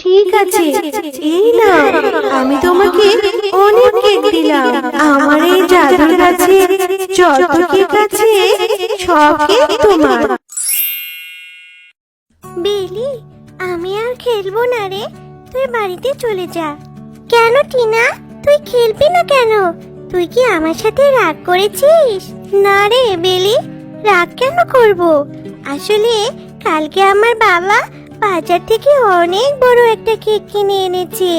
ঠিক আছে, এই নাও, আমি তোমাকে অনেক কেক দিলাম। আমার এই জাদুর গাছে যত কেক আছে সব কেক তোমার। বেলি, আমি আর খেলবো না রে, তুই বাড়িতে চলে যা। কেন টিনা, তুই খেলবি না কেন? তুই কি আমার সাথে রাগ করেছিস? না রে বেলি, রাগ কেন করব? আসলে কালকে আমার বাবা বাজার থেকে অনেক বড় একটা কেক কিনে এনেছে।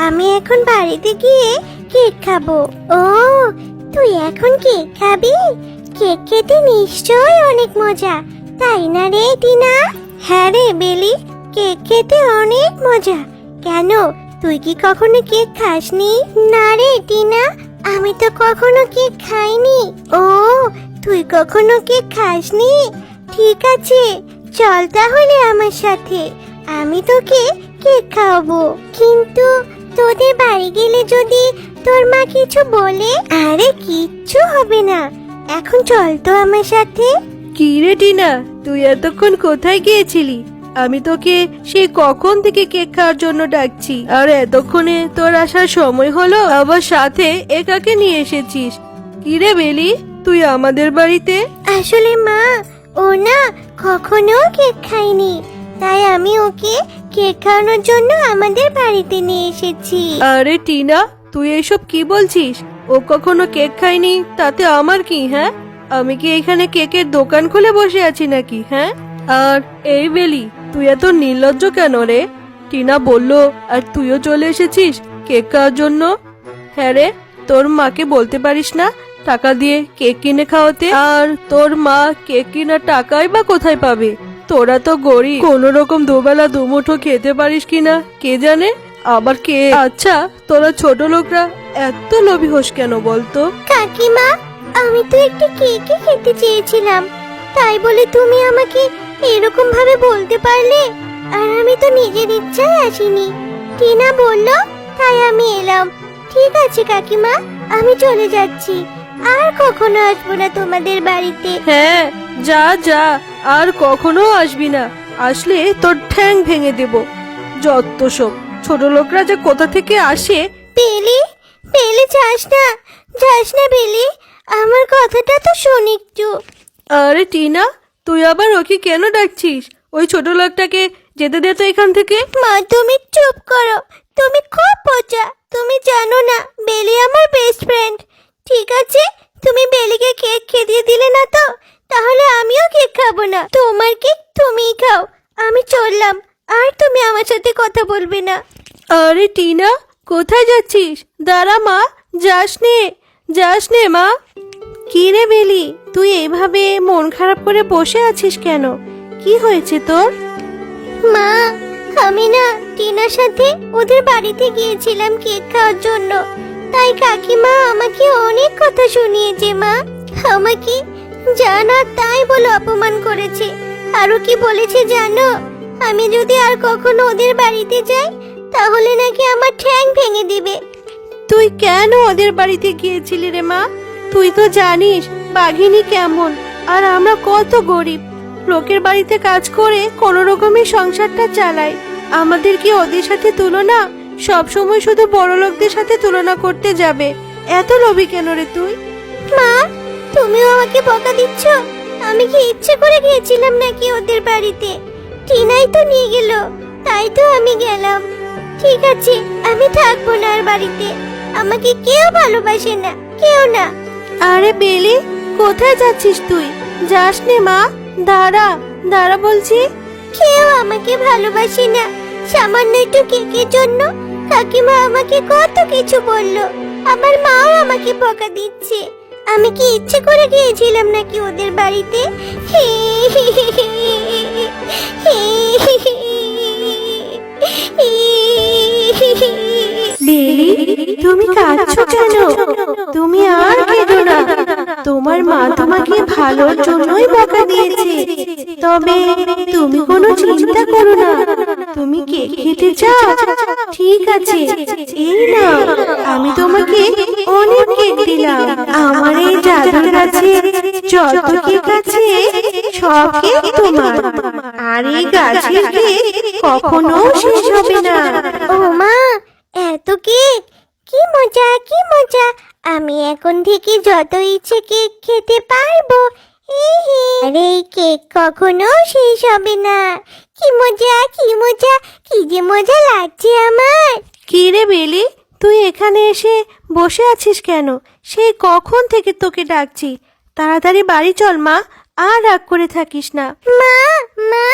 আমি এখন বাড়িতে গিয়ে কেক খাবো। ও, তুই এখন কেক খাবি? কেক খেতে নিশ্চয়ই অনেক মজা, তাই না রে টিনা? হ্যাঁ রে বেলি, কেক খেতে অনেক মজা। কেন, তুই কি কখনো কেক খাসনি? না রে টিনা, আমি তো কখনো কেক খাইনি। ও, তুই কখনো কেক খাসনি? ঠিক আছে, চল তাহলে আমার সাথে, আমি তোকে কেক খাওয়াবো। কিন্তু তোদের বাড়ি গেলে যদি তোর মা কিছু বলে? আরে কিচ্ছু হবে না, এখন চল তো আমার সাথে। কি রে টিনা, তুই এতক্ষণ কোথায় গিয়েছিলি? আমি তোকে সেই কখন থেকে কেক খাওয়ার জন্য ডাকছি, আর এতক্ষণে তোর আসার সময় হলো, আবার সাথে একাকে নিয়ে এসেছিস। কি রে বেলি, তুই আমাদের বাড়িতে? আসলে মা, ও না কখনো কেক খায়নি, তাই আমি ওকে কেক খাওয়ানোর জন্য আমাদের বাড়িতে নিয়ে এসেছি। আরে টিনা, তুই এসব কি বলছিস? ও কখনো কেক খায়নি তাতে আমার কি? হ্যাঁ, আমি কি এখানে কেকের দোকান খুলে বসে আছি নাকি? হ্যাঁ, আর এই বেলি, তুই এত নির্লজ্জ কেন রে? টিনা বলল আর তুইও চলে এসেছিস কেক খাওয়ার জন্য। হ্যাঁ রে, তোর মাকে বলতে পারিস না টাকা দিয়ে কেক কিনে খাওয়াতে? আর তোর মা কেক কেনার টাকাই বা কোথায় পাবে? তোরা তো গরিব, কোন রকম দুবেলা দুমুঠো খেতে পারিস কিনা কে জানে। আবার কে, আচ্ছা তোরা ছোট লোকরা এত লোভী হোস কেন বলতো? কাকিমা, আমি তো একটু কেকই খেতে চেয়েছিলাম, তাই বলে তুমি আমাকে এরকম ভাবে বলতে পারলে? আর আমি তো নিজের ইচ্ছায় আসিনি, টিনা বলল তাই আমি এলাম। ঠিক আছে কাকিমা, আমি চলে যাচ্ছি, আর কখনো আসবো না তোমাদের বাড়িতে। হ্যাঁ, যা যা, আর কখনো আসবি না, আসলে তোর ঠ্যাং ভেঙে দেব। যত সব ছোট লোকরা যে কোথা থেকে আসে। বেলি, বেলি যাস না, যাস না বেলি, আমার কথাটা তো শোন একটু। আরে টিনা, তুই আবার ওকে কেন ডাকছিস? ওই ছোট লোকটাকে যেতে দে তো এখান থেকে। মা, তুমি চুপ করো, তুমি খুব বোঝা, তুমি জানো না বেলি আমার বেস্ট ফ্রেন্ড। ঠিক আছে, তুমি বেলিকে কেক খেতে দিলে না তো, তাহলে আমিও কেক খাবো না। তোমার কেক তুমিই খাও, আমি চললাম, আর তুমি আমার সাথে কথা বলবে না। আরে টিনা, কোথায় যাচ্ছিস? দাঁড়া মা, যাস নে মা। কি রে বেলি, তুই এভাবে মন খারাপ করে বসে আছিস কেন? কি হয়েছে তোর? মা, আমি না টিনার সাথে ওদের বাড়িতে গিয়েছিলাম কেক খাওয়ার জন্য, তাই কাকিমা আমাকে অনেক কথা শুনিয়েছে। মা, আমাকে জানা তাই বলে অপমান করেছে। আরো কি বলেছে জানো? আমি যদি আর কখনো ওদের বাড়িতে যাই তাহলে নাকি আমার ঠ্যাং ভেঙে দিবে। তুই কেন ওদের বাড়িতে গিয়েছিলি রে মা? তুই তো জানিস বাঘিনী কেমন, আর আমরা কত গরিব, লোকের বাড়িতে কাজ করে কোনো রকমের সংসারটা চালাই। আমাদের কি ওদের সাথে তুলনা? সব সময় শুধু বড় লোকদের সাথে তুলনা করতে যাবে? এত লোভী কেন রে তুই? মা, তুমিও আমাকে বকা দিচ্ছ? আমি কি ইচ্ছে করে গিয়েছিলাম নাকি ওদের বাড়িতে? টিনাই তো নিয়ে গেল, তাই তো আমি গেলাম। ঠিক আছে, আমি থাকবো না আর বাড়িতে, আমাকে কেউ ভালোবাসে না, কেউ না। আরে বেলি, কোথায় যাচ্ছিস তুই? যাস নে মা, দাঁড়া দাঁড়া বলছি। কেউ আমাকে ভালোবাসে না, সামান্য একটু কেকের জন্য কাকিমা আমাকে কত কিছু বললো, আমার মাও আমাকে বকা দিচ্ছে। আমি কি ইচ্ছে করে গিয়েছিলাম নাকি ওদের বাড়িতে? বেলি, তুমি কাঁদছো কেন? তুমি আর কেঁদো না, তোমার মা তোমাকে ভালোর জন্যই বকা দিয়েছে। তবে তুমি কোনো চিন্তা করো না, তুমি কেক খেতে চাও? ঠিক আছে, এই না, আমি তোমাকে অনেক কেক দিলাম। আমার এই জাদুর গাছে যত কেক আছে সব কেক তোমার, আর এই গাছের কেক কখনো শেষ হবে না। ও মা, এত কেক! কি মজা, কি মজা! আমি এখন থেকে যত ইচ্ছে কেক খেতে পারবো। হি হি। আরে এই কেক কখনো শেষ হবে না। কি মজা, কি মজা, কি যে মজা লাগছে আমার। কি রে বেলি, তুই এখানে এসে বসে আছিস কেন? সেই কখন থেকে তোকে ডাকছি। তাড়াতাড়ি বাড়ি চল মা, আর রাগ করে থাকিস না। মা, মা,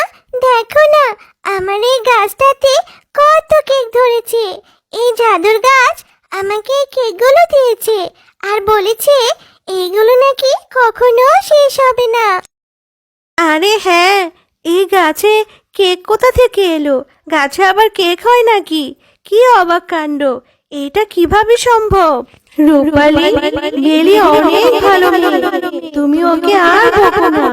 দেখো না, আমার এই গাছটাতে কত কেক ধরেছে। এই জাদুর গাছ আমাকে এই কেকগুলো দিয়েছে আর বলেছে এইগুলো নাকি কখনো শেষ হবে না। আরে হ্যাঁ, এই গাছে কেক কোথা থেকে এলো? গাছে আবার কেক হয় নাকি? কি অবাক কাণ্ড! এটা কিভাবে সম্ভব? রূপালী, বেলি অনেক ভালো মেয়ে, তুমি ওকে আর বকো না।